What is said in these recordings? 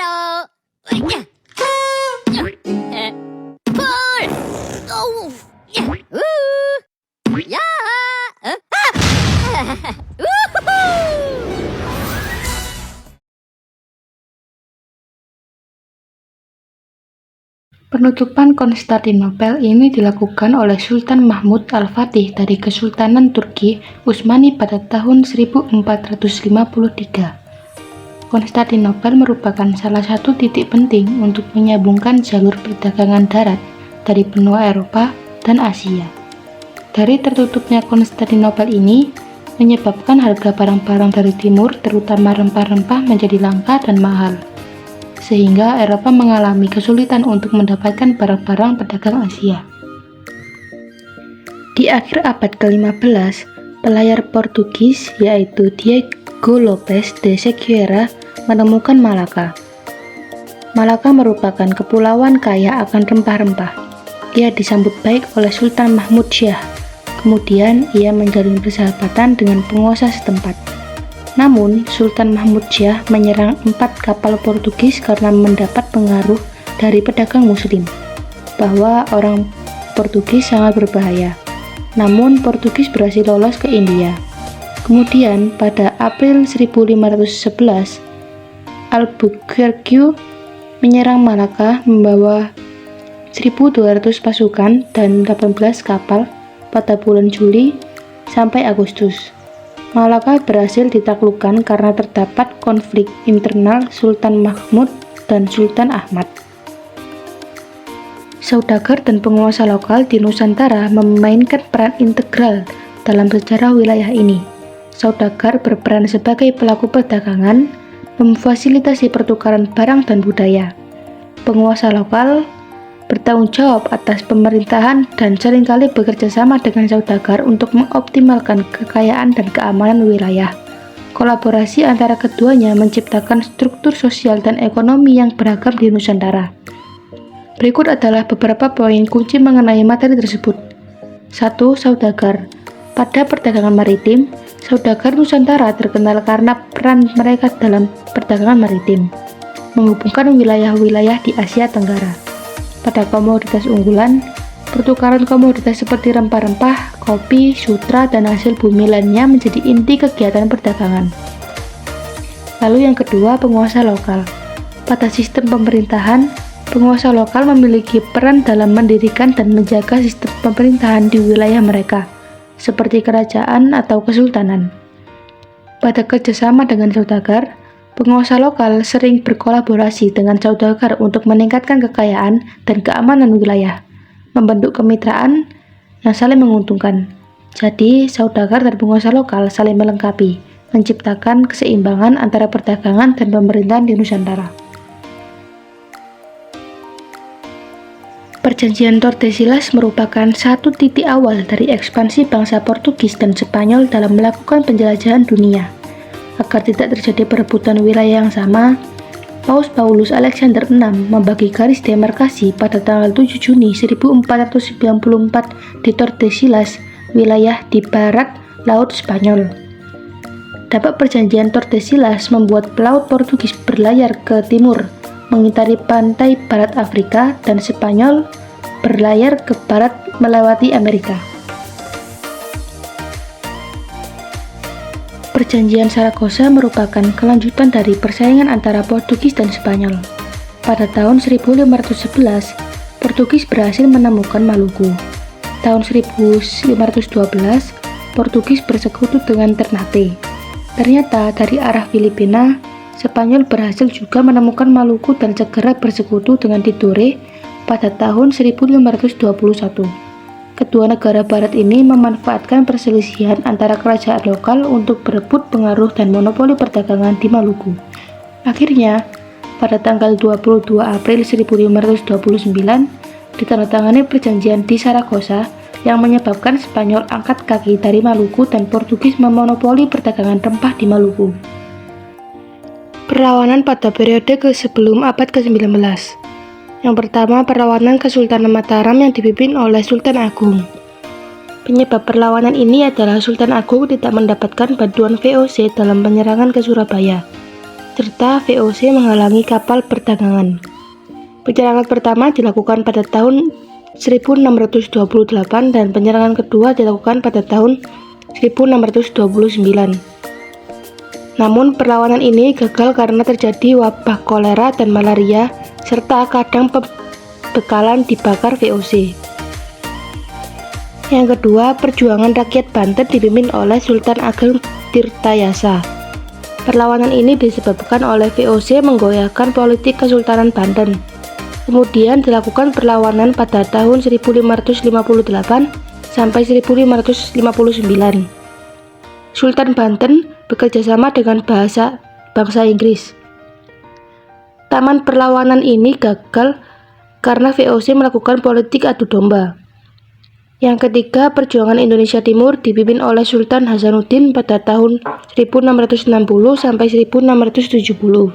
Ayo. Pull. Oh. Ya. Penutupan Konstantinopel ini dilakukan oleh Sultan Mahmud Al-Fatih dari Kesultanan Turki Utsmani pada tahun 1453. Konstantinopel merupakan salah satu titik penting untuk menyambungkan jalur perdagangan darat dari benua Eropa dan Asia. Dari tertutupnya Konstantinopel ini menyebabkan harga barang-barang dari timur, terutama rempah-rempah, menjadi langka dan mahal, sehingga Eropa mengalami kesulitan untuk mendapatkan barang-barang pedagang Asia. Di akhir abad ke-15, pelayar Portugis yaitu Diego Lopes de Sequeira menemukan Malaka. Malaka merupakan kepulauan kaya akan rempah-rempah. Ia disambut baik oleh Sultan Mahmud Syah. Kemudian ia menjalin persahabatan dengan penguasa setempat. Namun, Sultan Mahmud Syah menyerang 4 kapal Portugis karena mendapat pengaruh dari pedagang Muslim bahwa orang Portugis sangat berbahaya. Namun, Portugis berhasil lolos ke India. Kemudian, pada April 1511, Albuquerque menyerang Malaka membawa 1.200 pasukan dan 18 kapal pada bulan Juli sampai Agustus. Malaka berhasil ditaklukkan karena terdapat konflik internal Sultan Mahmud dan Sultan Ahmad. Saudagar dan penguasa lokal di Nusantara memainkan peran integral dalam sejarah wilayah ini. Saudagar berperan sebagai pelaku perdagangan, memfasilitasi pertukaran barang dan budaya. Penguasa lokal bertanggung jawab atas pemerintahan dan seringkali bekerja sama dengan saudagar untuk mengoptimalkan kekayaan dan keamanan wilayah. Kolaborasi antara keduanya menciptakan struktur sosial dan ekonomi yang beragam di Nusantara. Berikut adalah beberapa poin kunci mengenai materi tersebut. 1. Saudagar. Pada perdagangan maritim, saudagar Nusantara terkenal karena peran mereka dalam perdagangan maritim, menghubungkan wilayah-wilayah di Asia Tenggara. Pada komoditas unggulan, pertukaran komoditas seperti rempah-rempah, kopi, sutra, dan hasil bumi lainnya menjadi inti kegiatan perdagangan. Lalu yang kedua, penguasa lokal. Pada sistem pemerintahan, penguasa lokal memiliki peran dalam mendirikan dan menjaga sistem pemerintahan di wilayah mereka, seperti kerajaan atau kesultanan. Pada kerjasama dengan saudagar, penguasa lokal sering berkolaborasi dengan saudagar untuk meningkatkan kekayaan dan keamanan wilayah, membentuk kemitraan yang saling menguntungkan. Jadi, saudagar dan penguasa lokal saling melengkapi, menciptakan keseimbangan antara perdagangan dan pemerintahan di Nusantara. Perjanjian Tordesillas merupakan satu titik awal dari ekspansi bangsa Portugis dan Spanyol dalam melakukan penjelajahan dunia. Agar tidak terjadi perebutan wilayah yang sama, Paus Paulus Alexander VI membagi garis demarkasi pada tanggal 7 Juni 1494 di Tordesillas, wilayah di barat Laut Spanyol. Dapat perjanjian Tordesillas membuat pelaut Portugis berlayar ke timur, mengitari pantai barat Afrika, dan Spanyol berlayar ke barat melewati Amerika. Perjanjian Saragossa merupakan kelanjutan dari persaingan antara Portugis dan Spanyol. Pada tahun 1511, Portugis berhasil menemukan Maluku. Tahun 1512, Portugis bersekutu dengan Ternate. Ternyata dari arah Filipina, Spanyol berhasil juga menemukan Maluku dan segera bersekutu dengan Tidore pada tahun 1521. Kedua negara barat ini memanfaatkan perselisihan antara kerajaan lokal untuk berebut pengaruh dan monopoli perdagangan di Maluku. Akhirnya, pada tanggal 22 April 1529, ditandatangani perjanjian di Saragossa yang menyebabkan Spanyol angkat kaki dari Maluku dan Portugis memonopoli perdagangan rempah di Maluku. Perlawanan pada periode sebelum abad ke-19. Yang pertama, perlawanan Kesultanan Mataram yang dipimpin oleh Sultan Agung. Penyebab perlawanan ini adalah Sultan Agung tidak mendapatkan bantuan VOC dalam penyerangan ke Surabaya. serta VOC menghalangi kapal perdagangan. Penyerangan pertama dilakukan pada tahun 1628 dan penyerangan kedua dilakukan pada tahun 1629. Namun perlawanan ini gagal karena terjadi wabah kolera dan malaria serta kadang pembekalan dibakar VOC. Yang kedua, perjuangan rakyat Banten dipimpin oleh Sultan Ageng Tirtayasa. Perlawanan ini disebabkan oleh VOC menggoyahkan politik Kesultanan Banten. Kemudian dilakukan perlawanan pada tahun 1558 sampai 1559. Sultan Banten bekerjasama dengan bangsa Inggris. Taman perlawanan ini gagal karena VOC melakukan politik adu domba. Yang ketiga, perjuangan Indonesia Timur dipimpin oleh Sultan Hasanuddin pada tahun 1660 sampai 1670.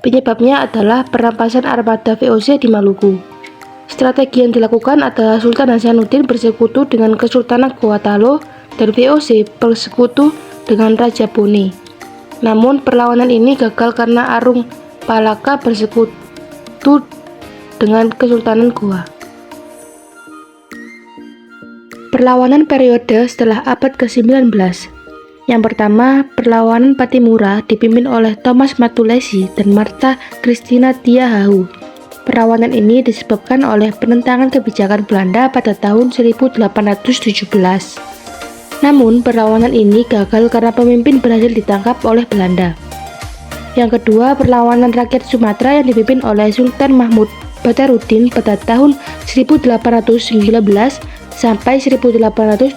Penyebabnya adalah perampasan armada VOC di Maluku. Strategi yang dilakukan adalah Sultan Hasanuddin bersekutu dengan Kesultanan Gorontalo dan VOC bersekutu dengan Raja Bone. Namun perlawanan ini gagal karena Arung Palaka bersekutu dengan Kesultanan Goa. Perlawanan periode setelah abad ke-19. Yang pertama, perlawanan Patimura dipimpin oleh Thomas Matulesi dan Martha Christina Tiahahu. Perlawanan ini disebabkan oleh penentangan kebijakan Belanda pada tahun 1817. Namun, perlawanan ini gagal karena pemimpin berhasil ditangkap oleh Belanda. Yang kedua, perlawanan rakyat Sumatera yang dipimpin oleh Sultan Mahmud Badarudin pada tahun 1819 sampai 1821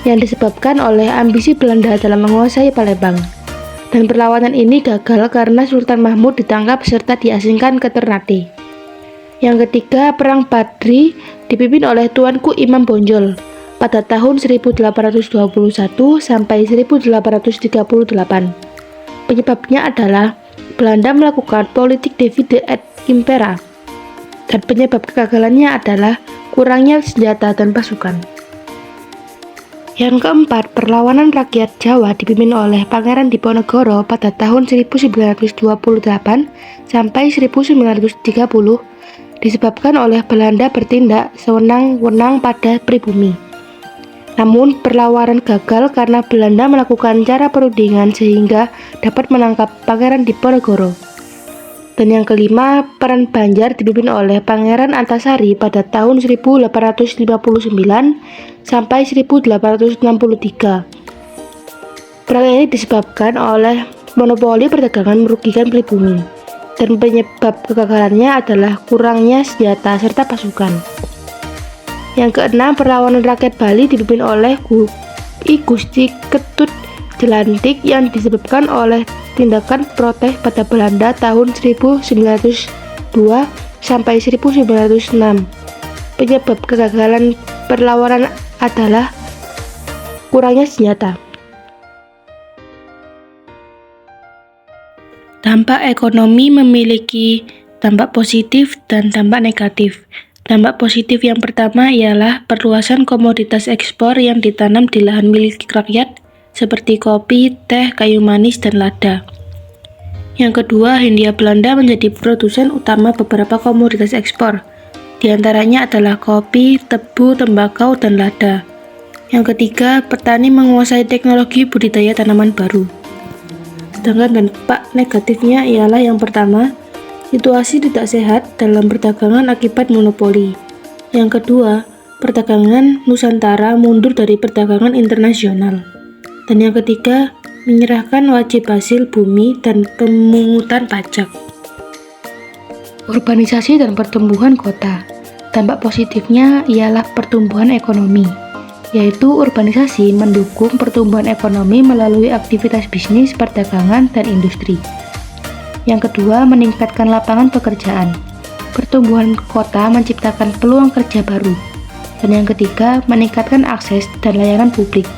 yang disebabkan oleh ambisi Belanda dalam menguasai Palembang. Dan perlawanan ini gagal karena Sultan Mahmud ditangkap serta diasingkan ke Ternate. Yang ketiga, Perang Badri dipimpin oleh Tuanku Imam Bonjol pada tahun 1821 sampai 1838. Penyebabnya adalah Belanda melakukan politik divide et impera, dan penyebab kegagalannya adalah kurangnya senjata dan pasukan. Yang keempat, perlawanan rakyat Jawa dipimpin oleh Pangeran Diponegoro pada tahun 1928 sampai 1930 disebabkan oleh Belanda bertindak sewenang-wenang pada pribumi. Namun perlawanan gagal karena Belanda melakukan cara perundingan sehingga dapat menangkap Pangeran Diponegoro. Dan yang kelima, Perang Banjar dipimpin oleh Pangeran Antasari pada tahun 1859 sampai 1863. Perang ini disebabkan oleh monopoli perdagangan merugikan pribumi, dan penyebab kegagalannya adalah kurangnya senjata serta pasukan. Yang keenam, perlawanan rakyat Bali dipimpin oleh I Gusti Ketut Jelantik yang disebabkan oleh tindakan protes pada Belanda tahun 1902 sampai 1906. Penyebab kegagalan perlawanan adalah kurangnya senjata. Dampak ekonomi memiliki dampak positif dan dampak negatif. Dampak positif yang pertama ialah perluasan komoditas ekspor yang ditanam di lahan milik rakyat seperti kopi, teh, kayu manis, dan lada. Yang kedua, Hindia Belanda menjadi produsen utama beberapa komoditas ekspor. Di antaranya adalah kopi, tebu, tembakau, dan lada. Yang ketiga, petani menguasai teknologi budidaya tanaman baru. Sedangkan dampak negatifnya ialah yang pertama, situasi tidak sehat dalam perdagangan akibat monopoli. Yang kedua, perdagangan Nusantara mundur dari perdagangan internasional. Dan yang ketiga, menyerahkan wajib hasil bumi dan pemungutan pajak. Urbanisasi dan pertumbuhan kota. Dampak positifnya ialah pertumbuhan ekonomi, yaitu urbanisasi mendukung pertumbuhan ekonomi melalui aktivitas bisnis, perdagangan, dan industri. Yang kedua, meningkatkan lapangan pekerjaan. Pertumbuhan kota menciptakan peluang kerja baru. Dan yang ketiga, meningkatkan akses dan layanan publik.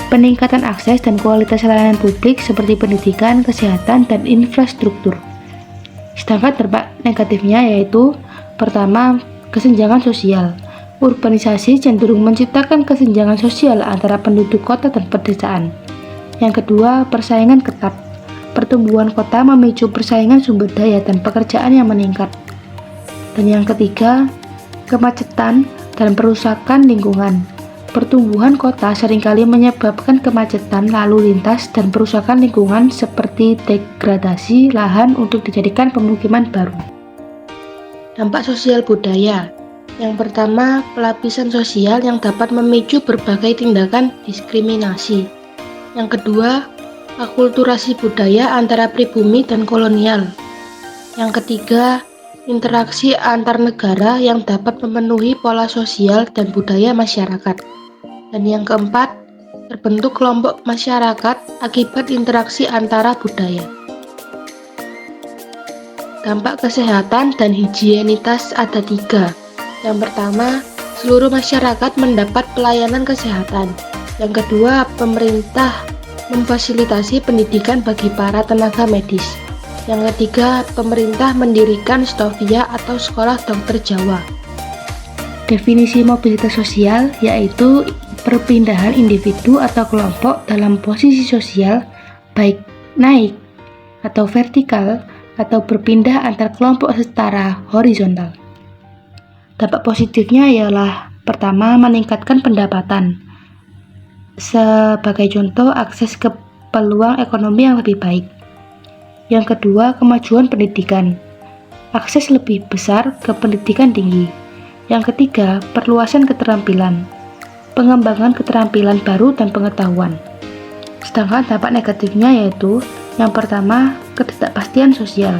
Peningkatan akses dan kualitas layanan publik seperti pendidikan, kesehatan, dan infrastruktur. Sedangkan dampak negatifnya yaitu pertama, kesenjangan sosial. Urbanisasi cenderung menciptakan kesenjangan sosial antara penduduk kota dan pedesaan. Yang kedua, persaingan ketat. Pertumbuhan kota memicu persaingan sumber daya dan pekerjaan yang meningkat. Dan yang ketiga, kemacetan dan perusakan lingkungan. Pertumbuhan kota seringkali menyebabkan kemacetan lalu lintas dan perusakan lingkungan seperti degradasi lahan untuk dijadikan pemukiman baru. Dampak sosial budaya. Yang pertama, pelapisan sosial yang dapat memicu berbagai tindakan diskriminasi. Yang kedua, akulturasi budaya antara pribumi dan kolonial. Yang ketiga, interaksi antar negara yang dapat memenuhi pola sosial dan budaya masyarakat. Dan yang keempat, terbentuk kelompok masyarakat akibat interaksi antara budaya. Dampak kesehatan dan higienitas ada 3. Yang pertama, seluruh masyarakat mendapat pelayanan kesehatan. Yang kedua, pemerintah memfasilitasi pendidikan bagi para tenaga medis. Yang ketiga, pemerintah mendirikan Stovia atau Sekolah Dokter Jawa. Definisi mobilitas sosial yaitu perpindahan individu atau kelompok dalam posisi sosial baik naik atau vertikal atau berpindah antar kelompok secara horizontal. Dampak positifnya ialah pertama, meningkatkan pendapatan. Sebagai contoh, akses ke peluang ekonomi yang lebih baik. Yang kedua, kemajuan pendidikan. Akses lebih besar ke pendidikan tinggi. Yang ketiga, perluasan keterampilan. Pengembangan keterampilan baru dan pengetahuan. Sedangkan dampak negatifnya yaitu yang pertama, ketidakpastian sosial.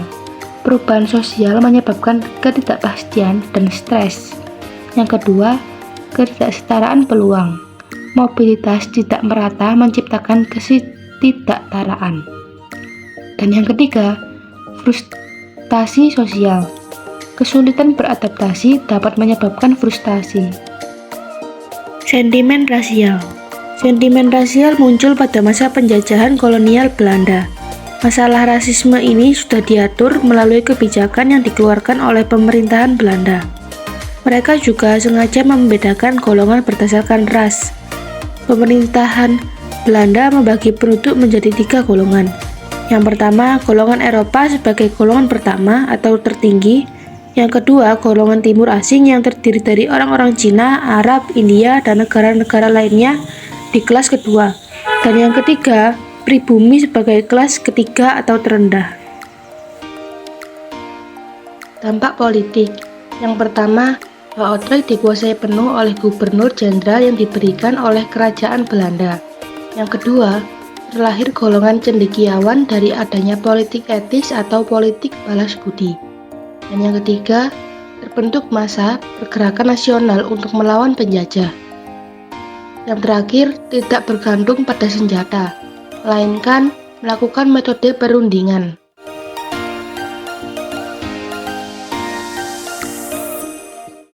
Perubahan sosial menyebabkan ketidakpastian dan stres. Yang kedua, ketidaksetaraan peluang. Mobilitas tidak merata menciptakan ketidaktaraan. Dan yang ketiga, frustasi sosial. Kesulitan beradaptasi dapat menyebabkan frustasi. Sentimen rasial. Sentimen rasial muncul pada masa penjajahan kolonial Belanda. Masalah rasisme ini sudah diatur melalui kebijakan yang dikeluarkan oleh pemerintahan Belanda. Mereka juga sengaja membedakan golongan berdasarkan ras. Pemerintahan Belanda membagi penduduk menjadi 3 golongan. Yang pertama, golongan Eropa sebagai golongan pertama atau tertinggi. Yang kedua, golongan timur asing yang terdiri dari orang-orang Cina, Arab, India, dan negara-negara lainnya di kelas kedua. Dan yang ketiga, pribumi sebagai kelas ketiga atau terendah. Dampak politik. Yang pertama, Jawa Utrecht dikuasai penuh oleh gubernur jenderal yang diberikan oleh kerajaan Belanda. Yang kedua, terlahir golongan cendekiawan dari adanya politik etis atau politik balas budi. Dan yang ketiga, terbentuk massa pergerakan nasional untuk melawan penjajah. Yang terakhir, tidak bergantung pada senjata, melainkan melakukan metode perundingan.